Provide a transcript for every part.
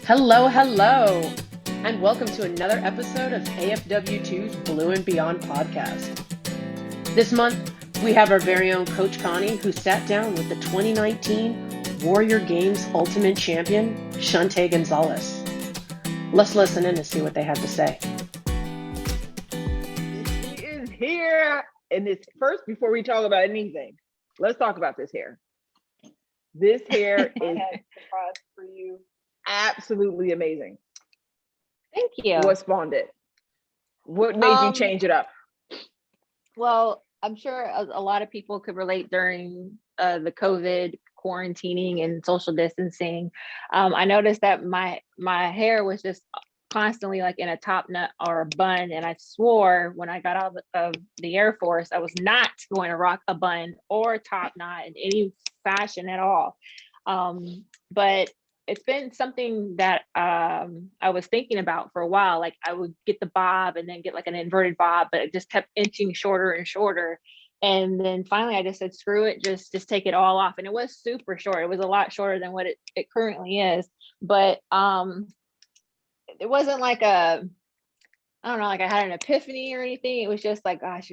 Hello, hello, and welcome to another episode of AFW2's Blue and Beyond podcast. This month, we have our very own Coach Connie, who sat down with the 2019 Warrior Games Ultimate Champion, Chunte Gonzalez. Let's listen in to see what they have to say. He is here. And this first, before we talk about anything, let's talk about this hair. This hair is for you. Absolutely amazing. Thank you. What spawned it? What made you change it up? Well, I'm sure a lot of people could relate during the COVID quarantining and social distancing. I noticed that my hair was just constantly like in a top knot or a bun, and I swore when I got out of the Air Force I was not going to rock a bun or a top knot in any fashion at all. But it's been something that I was thinking about for a while. Like I would get the bob and then get like an inverted bob, but it just kept inching shorter and shorter. And then finally I just said, screw it, just take it all off. And it was super short. It was a lot shorter than what it currently is. But it wasn't like I don't know, like I had an epiphany or anything. It was just like, gosh,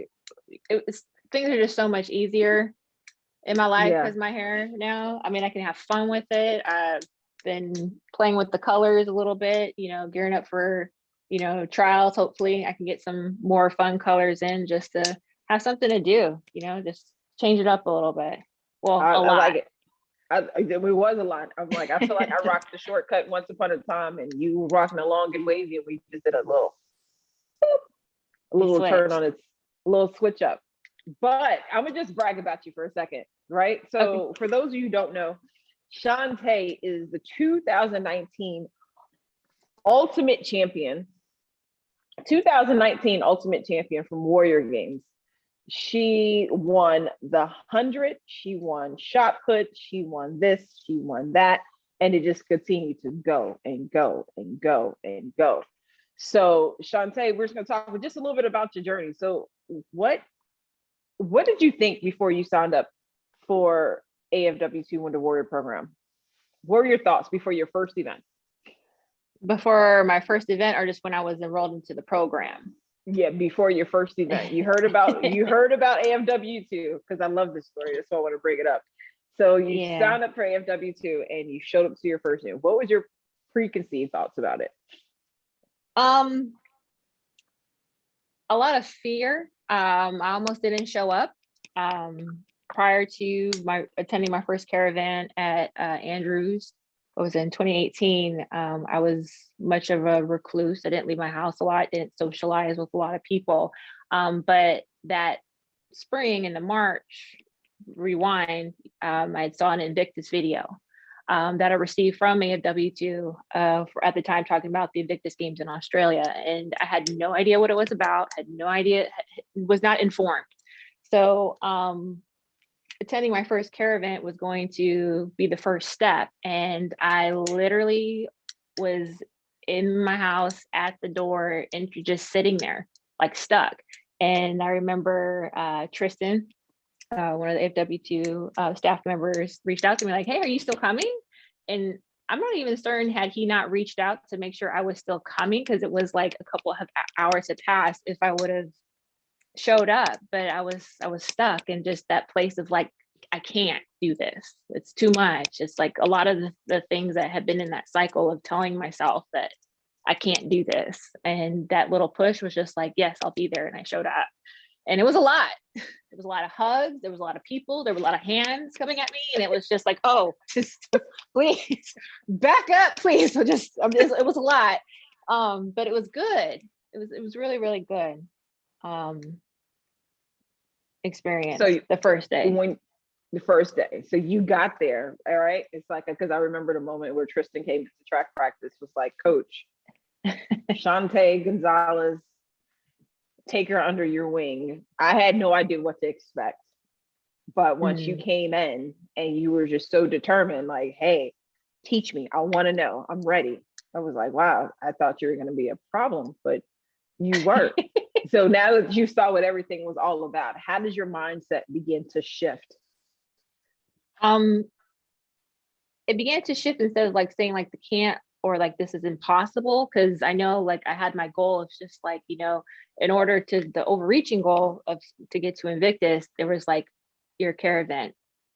things are just so much easier in my life because my hair now. I mean, I can have fun with it. I've been playing with the colors a little bit, gearing up for, trials. Hopefully I can get some more fun colors in just to have something to do, just change it up a little bit. Well, a lot. I like it. It was a lot. I'm like, I feel like I rocked the shortcut once upon a time and you were rocking a long and wavy and we just did a little turn on its little switch up. But I'm gonna just brag about you for a second, right? So For those of you who don't know, Chunte is the 2019 Ultimate Champion. 2019 Ultimate Champion from Warrior Games. She won the 100, she won shot put, she won this, she won that, and it just continued to go and go and go and go. So Chunte, we're just gonna talk just a little bit about your journey. So what did you think before you signed up for AFW2 Wonder Warrior program? What were your thoughts before your first event? Before my first event, or just when I was enrolled into the program? Yeah, before your first event. You heard about AFW2 because I love this story. That's why I want to bring it up. So you signed up for AFW2 and you showed up to your first event. What was your preconceived thoughts about it? A lot of fear. I almost didn't show up. Prior to attending my first caravan at Andrews, it was in 2018. I was much of a recluse. I didn't leave my house a lot, didn't socialize with a lot of people. But that spring in the March rewind, I saw an Invictus video that I received from AFW2 at the time, talking about the Invictus Games in Australia. And I had no idea what it was about, had no idea, was not informed. So attending my first caravan was going to be the first step. And I literally was in my house at the door and just sitting there, like stuck. And I remember Tristan, one of the AFW2 staff members, reached out to me like, hey, are you still coming? And I'm not even certain had he not reached out to make sure I was still coming, because it was like a couple of hours had passed if I would have showed up. But I was stuck in just that place of like, I can't do this. It's too much. It's like a lot of the things that have been in that cycle of telling myself that I can't do this. And that little push was just like, yes, I'll be there. And I showed up. And it was a lot. There was a lot of hugs. There was a lot of people. There were a lot of hands coming at me. And it was just like, oh, just please back up, please. It was a lot. But it was good. It was really, really good experience. So the first day. The first day. So you got there, all right? It's like, because I remember the moment where Tristan came to track practice, was like, Coach, Chunte Gonzalez, take her under your wing. I had no idea what to expect. But once you came in and you were just so determined, like, hey, teach me. I want to know. I'm ready. I was like, wow, I thought you were going to be a problem, but you weren't. So now that you saw what everything was all about, how does your mindset begin to shift? It began to shift. Instead of like saying like the can't or like this is impossible, because I know like I had my goal of just like, in order to the overreaching goal of to get to Invictus, there was like your care event,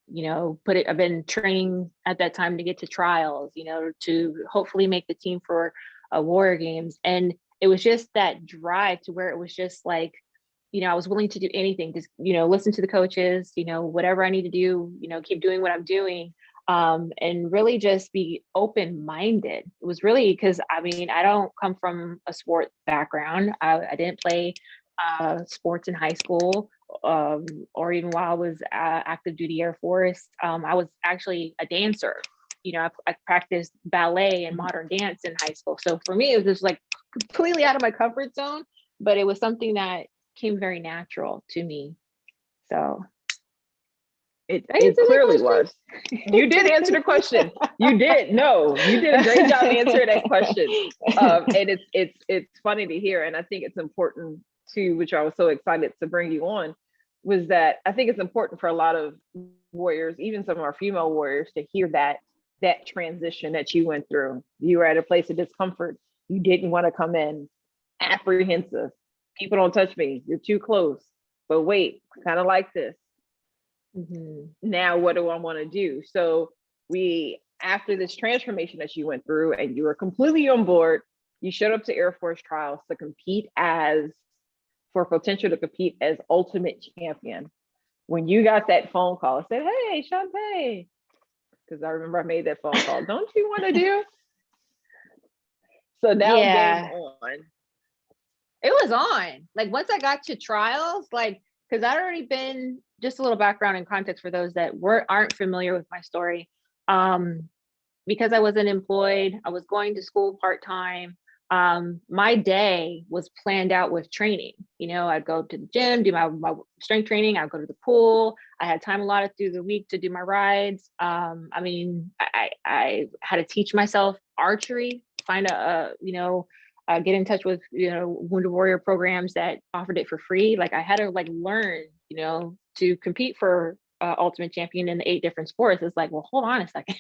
I've been training at that time to get to trials, to hopefully make the team for Warrior Games. And it was just that drive to where it was just like, I was willing to do anything, just, listen to the coaches, whatever I need to do, keep doing what I'm doing. And really just be open-minded. It was really because I don't come from a sport background. I didn't play sports in high school, or even while I was active duty Air Force. I was actually a dancer. I practiced ballet and modern dance in high school. So for me, it was just like completely out of my comfort zone, but it was something that came very natural to me. So it clearly was. You did answer the question. You did. No, you did a great job answering that question. And it's funny to hear. And I think it's important too, which I was so excited to bring you on, was that I think it's important for a lot of warriors, even some of our female warriors, to hear that transition that you went through. You were at a place of discomfort. You didn't want to come in apprehensive. People don't touch me. You're too close. But wait, kind of like this. Now what do I want to do? So after this transformation that you went through and you were completely on board, you showed up to Air Force trials to compete for potential to compete as ultimate champion. When you got that phone call, I said, hey, Chunte, because I remember I made that phone call. Don't you want to do? So now game on. It was on. Like once I got to trials, like, because I'd already been, just a little background and context for those that aren't familiar with my story. Because I wasn't employed, I was going to school part-time. My day was planned out with training. I'd go to the gym, do my strength training. I'd go to the pool. I had time allotted through the week to do my rides. I had to teach myself archery, find get in touch with, Wounded Warrior programs that offered it for free. Like I had to learn, to compete for Ultimate Champion in the 8 different sports. It's like, well, hold on a second.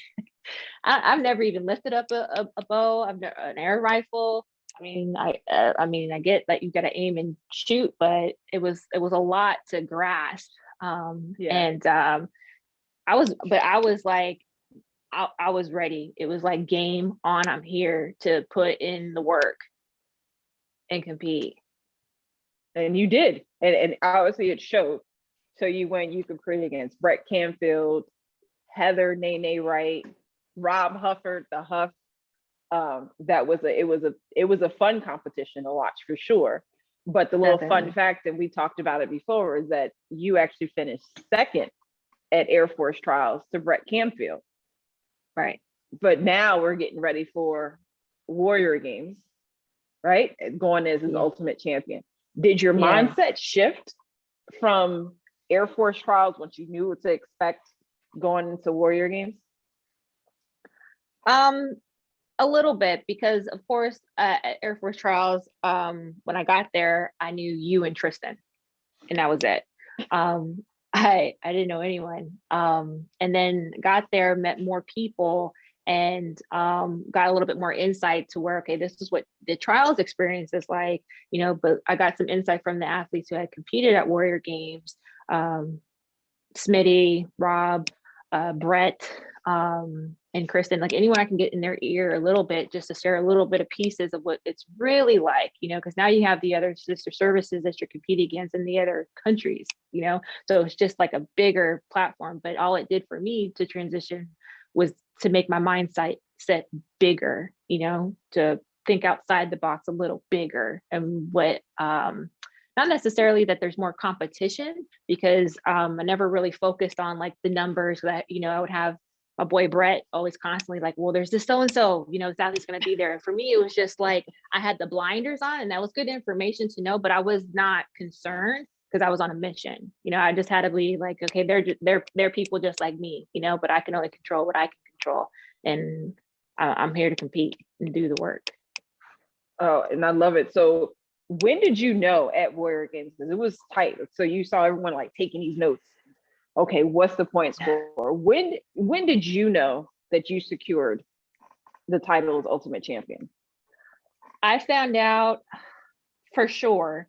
I've never even lifted up a bow. I've never an air rifle. I get that you got to aim and shoot, but it was a lot to grasp. And I was like, I was ready. It was like game on. I'm here to put in the work and compete. And you did. And obviously it showed. So you competed against Brett Canfield, Heather Nene Wright, Rob Hufford, the Huff. It was a fun competition to watch for sure. But the little fun fact, and we talked about it before, is that you actually finished second at Air Force trials to Brett Canfield. Right. But now we're getting ready for Warrior Games, right? Going as his ultimate champion. Did your mindset shift from Air Force trials once you knew what to expect going into Warrior Games? A little bit, because of course at Air Force trials, when I got there, I knew you and Tristan, and that was it. I didn't know anyone. And then got there, met more people, and got a little bit more insight to where, okay, this is what the trials experience is like, but I got some insight from the athletes who had competed at Warrior Games, Smitty, Rob, Brett, and Kristen, like anyone I can get in their ear a little bit, just to share a little bit of pieces of what it's really like, because now you have the other sister services that you're competing against in the other countries, so it's just like a bigger platform. But all it did for me to transition was to make my mindset set bigger, to think outside the box a little bigger. And what not necessarily that there's more competition, because I never really focused on like the numbers that, I would have my boy Brett always constantly like, well, there's this so-and-so, Sally's going to be there. And for me, it was just like, I had the blinders on, and that was good information to know, but I was not concerned because I was on a mission. I just had to be like, okay, they're people just like me, but I can only control what I can control. And I'm here to compete and do the work. Oh, and I love it. So when did you know at Warrior Games? Because it was tight. So you saw everyone like taking these notes. Okay, what's the point score? When did you know that you secured the title as Ultimate Champion? I found out for sure.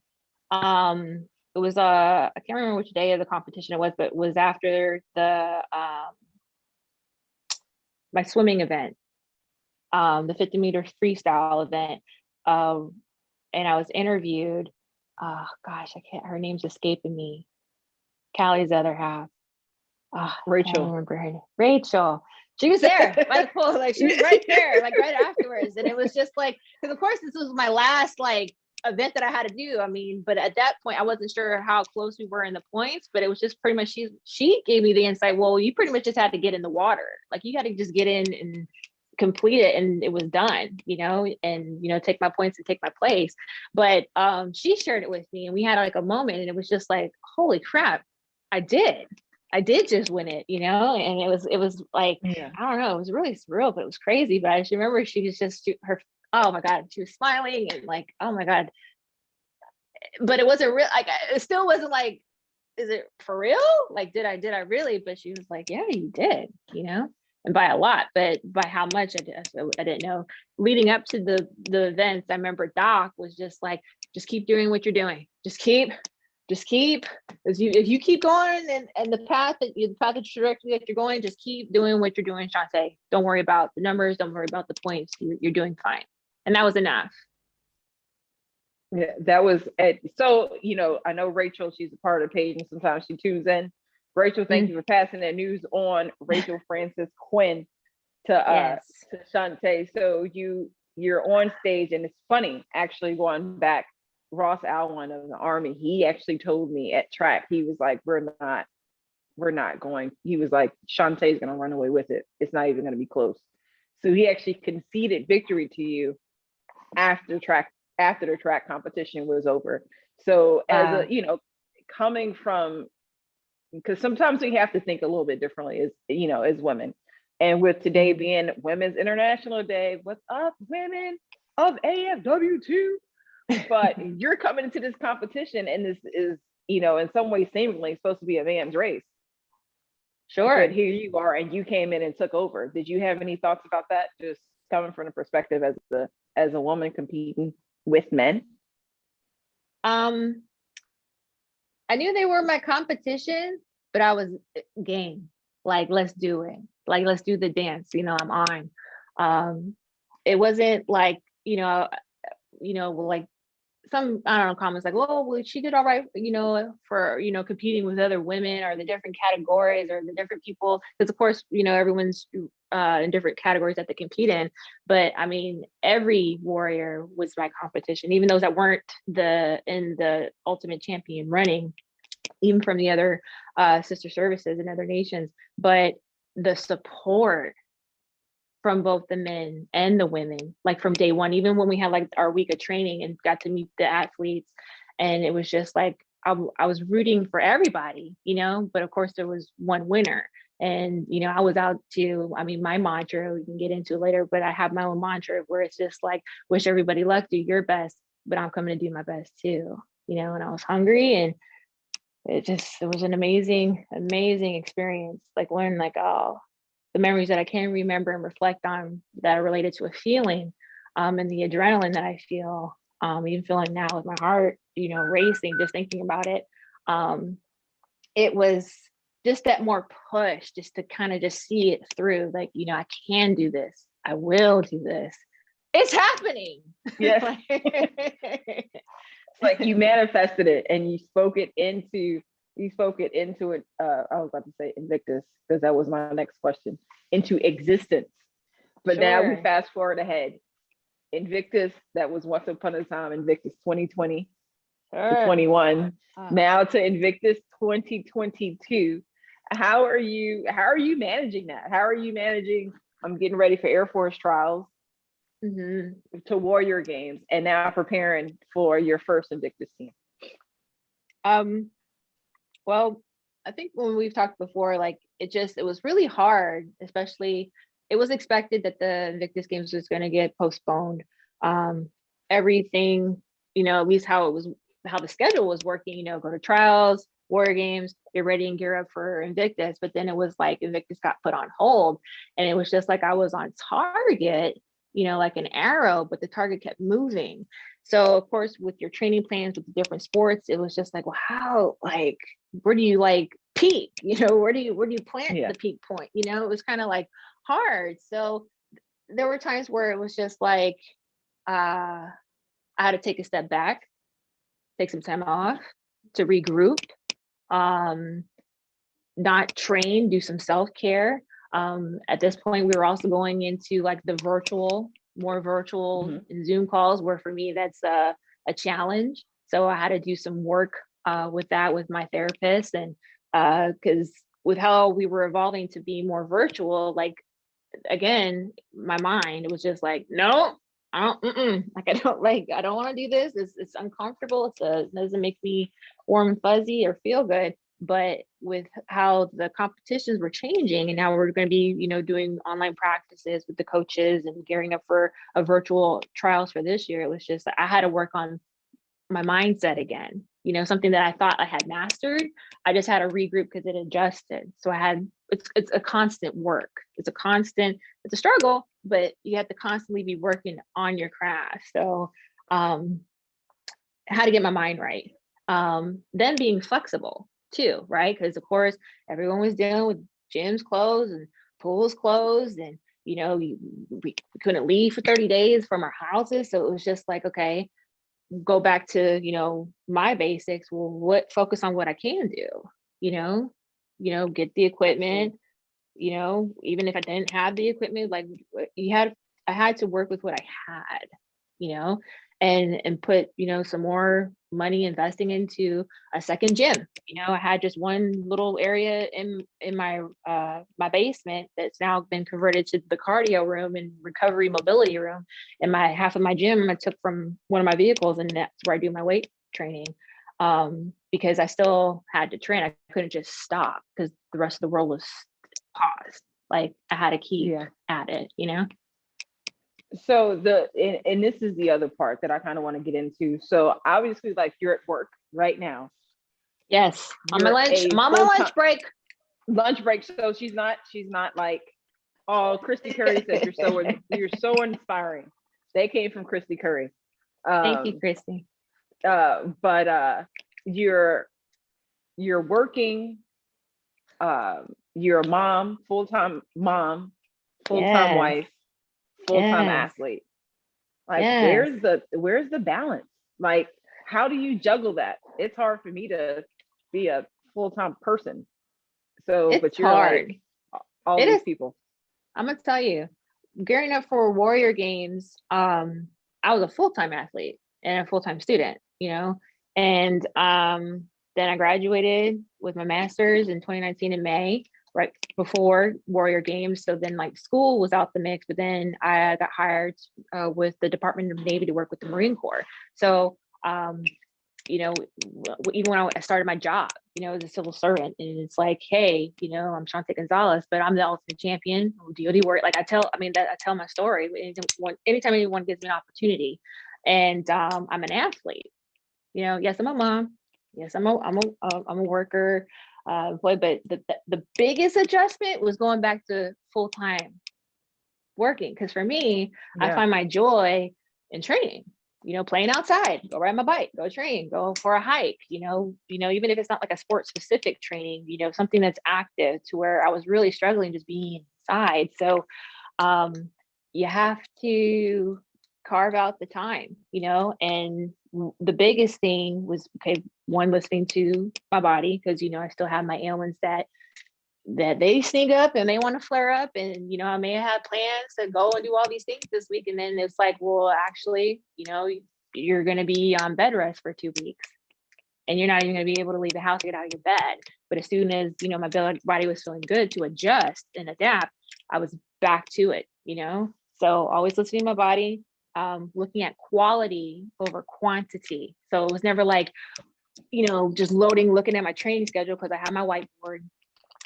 It was I can't remember which day of the competition it was, but it was after the my swimming event, the 50-meter freestyle event. And I was interviewed. Oh gosh, her name's escaping me. Callie's other half. Rachel. I don't remember her name. Rachel. She was there by the pool, like she was right there, like right afterwards. And it was just like, because of course this was my last like event that I had to do. I mean, but at that point I wasn't sure how close we were in the points, but it was just pretty much she gave me the insight. Well, you pretty much just had to get in the water. Like you got to just get in and complete it, and it was done, and take my points and take my place. But she shared it with me, and we had like a moment, and it was just like, holy crap, I did just win it, and it was like, Yeah. I don't know, it was really surreal, but it was crazy. But I just remember she was just oh my God, she was smiling and like, oh my God. But it wasn't real, like it still wasn't like, is it for real? Like, did I really? But she was like, yeah, you did, and by a lot, but by how much I didn't know. Leading up to the events, I remember Doc was just like, just keep doing what you're doing. Just keep, if you keep going and the path the trajectory that you're going, just keep doing what you're doing, Chunte. Don't worry about the numbers. Don't worry about the points. You're doing fine. And that was enough. Yeah, that was it. So, I know Rachel, she's a part of the page, and sometimes she tunes in. Rachel, thank you for passing that news on. Rachel Francis Quinn to Chunte. So you're on stage, and it's funny, actually, going back, Ross Alwan of the Army, he actually told me at track, he was like, we're not going. He was like, Chunte's gonna run away with it. It's not even gonna be close. So he actually conceded victory to you after the track competition was over. So as coming from, because sometimes we have to think a little bit differently as women. And with today being Women's International Day, what's up, women of AFW2? But you're coming into this competition, and this is, in some ways seemingly supposed to be a man's race. Sure. But here you are, and you came in and took over. Did you have any thoughts about that? Just coming from the perspective as a woman competing with men? I knew they were my competition, but I was game. Like, let's do it. Like, let's do the dance. I'm on. It wasn't like, like some, I don't know, comments like, well, she did all right, for, competing with other women, or the different categories, or the different people. Because of course, everyone's in different categories that they compete in. But I mean, every warrior was my competition, even those that weren't in the Ultimate Champion running, even from the other sister services in other nations. But the support from both the men and the women, like from day one, even when we had like our week of training and got to meet the athletes, and it was just like, I was rooting for everybody, but of course there was one winner. And, I was out to, my mantra, we can get into it later, but I have my own mantra where it's just like, wish everybody luck, do your best, but I'm coming to do my best too, and I was hungry, and it was an amazing experience. Like learn like, the memories that I can remember and reflect on that are related to a feeling, and the adrenaline that I feel, even feeling now with my heart, racing, just thinking about it. It was just that more push, just to kind of just see it through. Like, I can do this. I will do this. It's happening. Yes. It's like you manifested it, and you spoke it into it. I was about to say Invictus, because that was my next question, into existence. But now we fast forward ahead. Invictus, that was once upon a time Invictus 2020 to 21. Now to Invictus 2022. How are you managing that? How are you managing? I'm getting ready for Air Force trials, to Warrior Games, and now preparing for your first Invictus team. Well, I think when we've talked before, like it was really hard, especially it was expected that the Invictus Games was going to get postponed. Everything, at least how the schedule was working, go to trials, Warrior Games, get ready and gear up for Invictus. But then it was like Invictus got put on hold, and it was just like I was on target, like an arrow, but the target kept moving. So of course, with your training plans with the different sports, it was just like, well, how, like, where do you like peak? Where do you plant the peak point? It was kind of like hard. So there were times where it was just like, I had to take a step back, take some time off to regroup, not train, do some self-care. At this point, we were also going into like the more virtual Zoom calls, where for me, that's a challenge. So I had to do some work with that with my therapist. And because with how we were evolving to be more virtual, like, again, my mind, it was just like, no, I don't, like, I don't want to do this. It's uncomfortable. It doesn't make me warm and fuzzy or feel good. But with how the competitions were changing, and now we're going to be, doing online practices with the coaches and gearing up for a virtual trials for this year, it was just, I had to work on my mindset again. Something that I thought I had mastered, I just had to regroup because it adjusted. So it's a constant work. It's a struggle, but you have to constantly be working on your craft. So I had to get my mind right. Then being flexible too, right? Because of course, everyone was dealing with gyms closed and pools closed, and we couldn't leave for 30 days from our houses. So it was just like, okay, go back to my basics. Well, focus on what I can do, get the equipment, even if I didn't have the equipment, like, I had to work with what I had, and put some more money investing into a second gym. I had just one little area in my my basement that's now been converted to the cardio room and recovery mobility room, and my half of my gym I took from one of my vehicles, and that's where I do my weight training, because I still had to train. I couldn't just stop because the rest of the world was paused. Like, I had to keep at it. So and this is the other part that I kind of want to get into. So obviously, like, you're at work right now. Yes, I'm on my lunch break. Lunch break. So she's not like, oh, Christy Curry said you're so inspiring. They came from Christy Curry. Thank you, Christy. But you're working. You're a mom, full-time wife, full-time athlete. Like, where's the balance? Like, how do you juggle that? It's hard for me to be a full-time person. So, but you're hard. Like all these people. I'm gonna tell you, gearing up for Warrior Games, I was a full-time athlete and a full-time student, and then I graduated with my master's in 2019 in May, right before Warrior Games. So then, like, school was out the mix, but then I got hired with the Department of the Navy to work with the Marine Corps. So, even when I started my job, as a civil servant, and it's like, hey, I'm Chunte Gonzalez, but I'm the ultimate champion, DoD warrior. Like, I tell my story anytime anyone gives me an opportunity, and I'm an athlete. Yes, I'm a mom. Yes, I'm a worker, employee, but the biggest adjustment was going back to full-time working. Because for me, I find my joy in training, playing outside, go ride my bike, go train, go for a hike, even if it's not like a sport specific training, something that's active, to where I was really struggling just being inside. So you have to carve out the time, and the biggest thing was, okay, one, listening to my body, because I still have my ailments that they sneak up and they want to flare up, and I may have plans to go and do all these things this week, and then it's like, well, actually, you're going to be on bed rest for 2 weeks, and you're not even going to be able to leave the house to get out of your bed. But as soon as my body was feeling good to adjust and adapt, I was back to it. So always listening to my body, looking at quality over quantity. So it was never like, just looking at my training schedule, because I have my whiteboard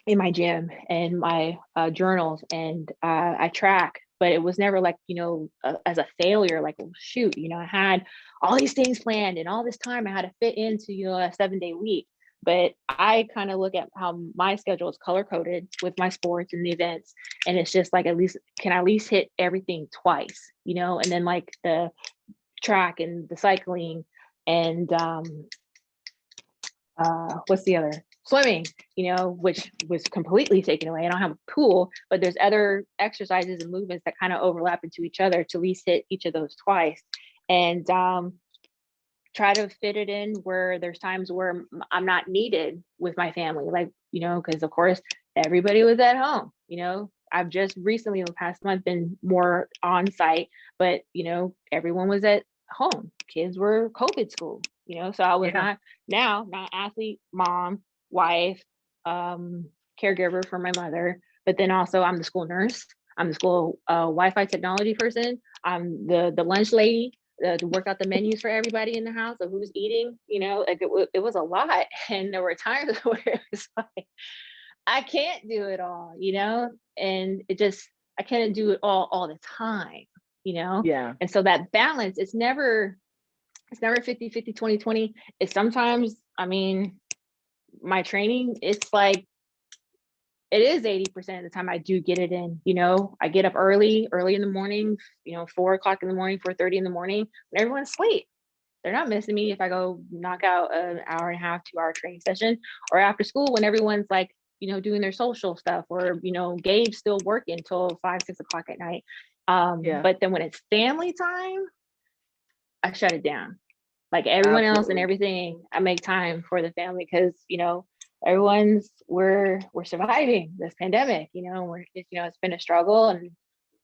in my gym and my journals, and I track, but it was never like, as a failure, like, well, shoot, I had all these things planned and all this time I had to fit into, a 7-day week. but I kind of look at how my schedule is color coded with my sports and the events. And it's just like, can I at least hit everything twice, and then like the track and the cycling and what's the other, swimming, which was completely taken away. I don't have a pool, but there's other exercises and movements that kind of overlap into each other to at least hit each of those twice. And try to fit it in where there's times where I'm not needed with my family, like, because of course everybody was at home. I've just recently in the past month been more on site, but everyone was at home. Kids were COVID school, so I was not athlete, mom, wife, caregiver for my mother, but then also I'm the school nurse, I'm the school Wi-Fi technology person, I'm the lunch lady to work out the menus for everybody in the house of who's eating, like it was a lot. And there were times where it was like, I can't do it all, and I can't do it all the time, Yeah. And so that balance, it's never 50, 50, 20, 20. It's sometimes, my training, it's like, it is 80% of the time I do get it in, I get up early in the morning, 4:00 in the morning, 4:30 in the morning, when everyone's asleep. They're not missing me if I go knock out an hour and a half, 2-hour training session, or after school when everyone's like, doing their social stuff, or, Gabe's still working till 5, 6 o'clock at night. But then when it's family time, I shut it down. Like everyone else and everything, I make time for the family because, we're surviving this pandemic, it's been a struggle and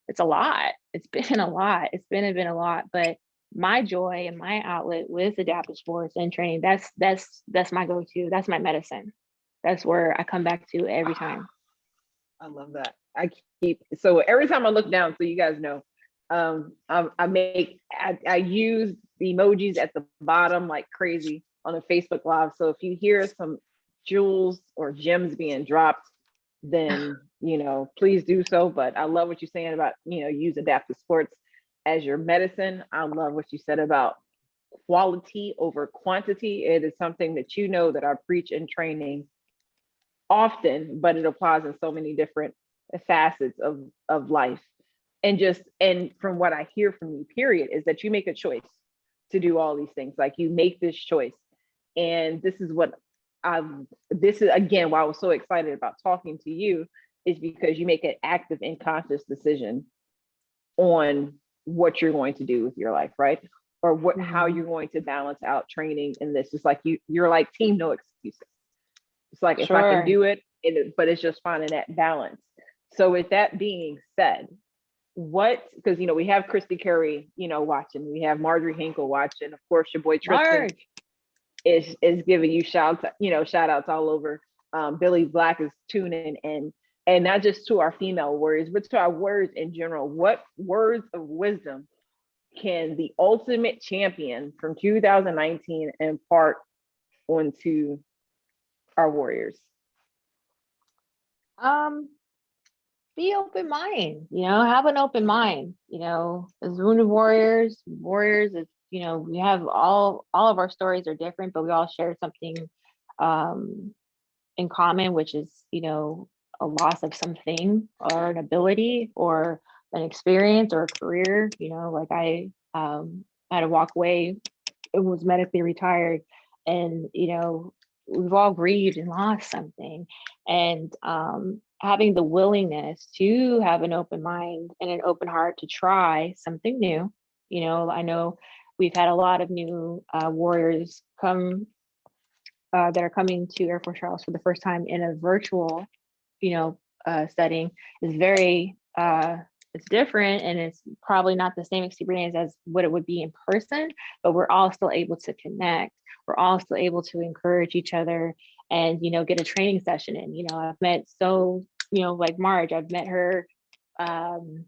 it's a lot. It's been a lot. It's been a lot, but my joy and my outlet with adaptive sports and training, that's my go-to. That's my medicine. That's where I come back to every time. I love that. So every time I look down, so you guys know, I use the emojis at the bottom like crazy on a Facebook Live. So if you hear some jewels or gems being dropped, then please do so. But I love what you're saying about use adaptive sports as your medicine. I love what you said about quality over quantity. It is something that that I preach in training often, but it applies in so many different facets of life. And from what I hear from you, period, is that you make a choice to do all these things. Like you make this choice. And this is again, why I was so excited about talking to you, is because you make an active and conscious decision on what you're going to do with your life, right? Or how you're going to balance out training in this. It's like you're like team no excuses. It's like, if I can do it, but it's just finding that balance. So with that being said, because we have Christy Curry, watching, we have Marjorie Hinkle watching, of course your boy Tristan is giving you shout outs all over. Billy Black is tuning in, and not just to our female warriors, but to our warriors in general. What words of wisdom can the ultimate champion from 2019 impart onto our warriors? Be open mind, have an open mind, as wounded warriors, is, we have all of our stories are different, but we all share something in common, which is, a loss of something or an ability or an experience or a career. Like I had to walk away, it was medically retired, and we've all grieved and lost something, and having the willingness to have an open mind and an open heart to try something new. I know we've had a lot of new warriors come that are coming to Air Force Charles for the first time in a virtual, setting. Is very it's different, and it's probably not the same experience as what it would be in person, but we're all still able to connect. We're all still able to encourage each other and, get a training session in. I've met like Marge, I've met her. I'm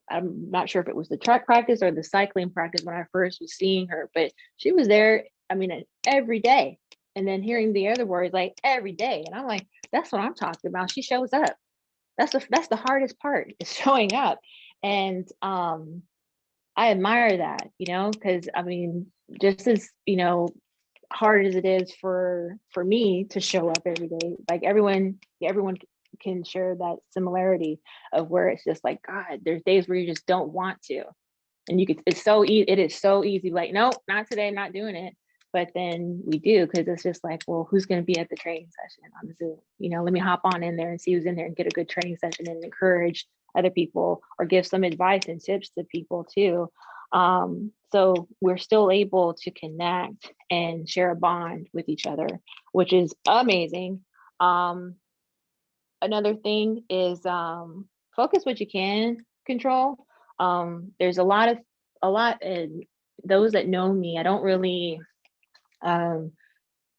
not sure if it was the track practice or the cycling practice when I first was seeing her, but she was there, every day. And then hearing the other words like every day. And I'm like, that's what I'm talking about. She shows up. That's the hardest part, is showing up. And I admire that, because just as, hard as it is for me to show up every day, like everyone can share that similarity of where it's just like, God, there's days where you just don't want to. And you could, it is so easy, like, nope, not today, not doing it. But then we do, because it's just like, well, who's going to be at the training session on Zoom? Let me hop on in there and see who's in there and get a good training session and encourage other people or give some advice and tips to people too. So we're still able to connect and share a bond with each other, which is amazing. Another thing is focus what you can control. There's a lot, and those that know me, I don't really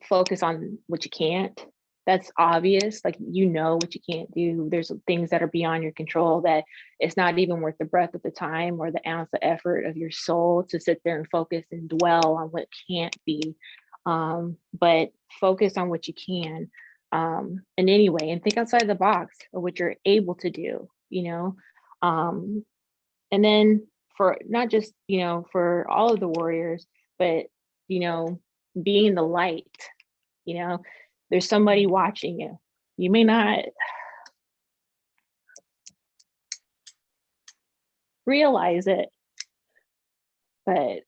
focus on what you can't. That's obvious. Like, what you can't do. There's things that are beyond your control that it's not even worth the breath of the time or the ounce of effort of your soul to sit there and focus and dwell on what can't be. But focus on what you can in any way, and think outside the box of what you're able to do, and then for not just, for all of the warriors, but, being the light, there's somebody watching you. You may not realize it, but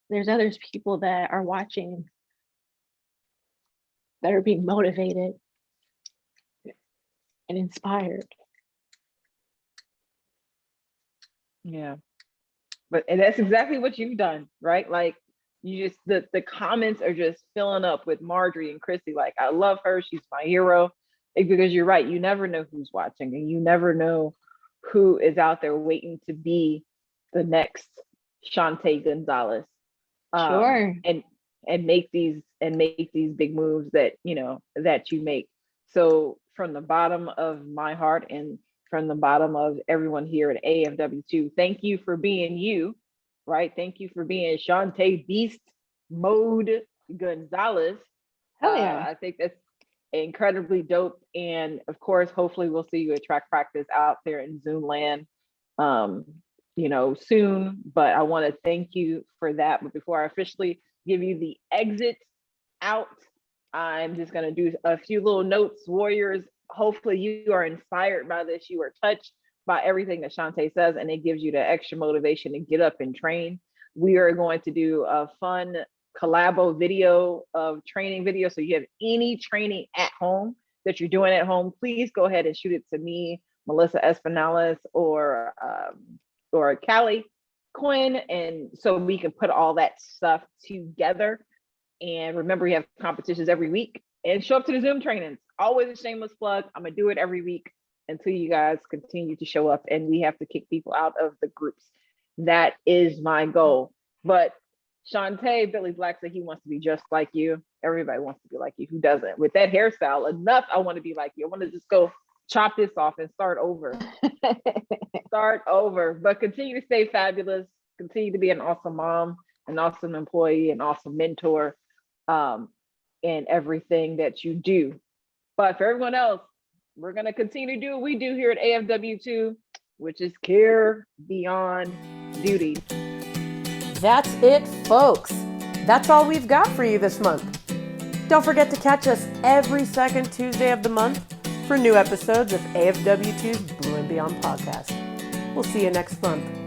there's others people that are watching, that are being motivated and inspired. Yeah. And that's exactly what you've done, right? Like, you just, the comments are just filling up with Marjorie and Chrissy. Like, I love her. She's my hero. Because you're right. You never know who's watching, and you never know who is out there waiting to be the next Chunte Gonzalez. Sure. And make these big moves that, that you make. So from the bottom of my heart and from the bottom of everyone here at AFW2, thank you for being you, right? Thank you for being Chunte Beast Mode Gonzalez. Hell yeah. I think that's incredibly dope. And of course, hopefully we'll see you at track practice out there in Zoom land, soon. But I want to thank you for that. But before I officially give you the exit out, I'm just going to do a few little notes. Warriors, hopefully you are inspired by this. You are touched by everything that Chunte says, and it gives you the extra motivation to get up and train. We are going to do a fun collabo video of training video. So you have any training at home that you're doing at home, please go ahead and shoot it to me, Melissa Espinales, or Callie Quinn, and so we can put all that stuff together. And remember, we have competitions every week, and show up to the Zoom trainings. Always a shameless plug. I'm gonna do it every week until you guys continue to show up, and we have to kick people out of the groups. That is my goal. But Chunte, Billy Black said he wants to be just like you. Everybody wants to be like you. Who doesn't? With that hairstyle, enough. I want to be like you. I want to just go chop this off and start over. Start over. But continue to stay fabulous. Continue to be an awesome mom, an awesome employee, an awesome mentor, in everything that you do. But for everyone else, we're going to continue to do what we do here at AFW2, which is care beyond duty. That's it, folks. That's all we've got for you this month. Don't forget to catch us every second Tuesday of the month for new episodes of AFW2's Blue and Beyond podcast. We'll see you next month.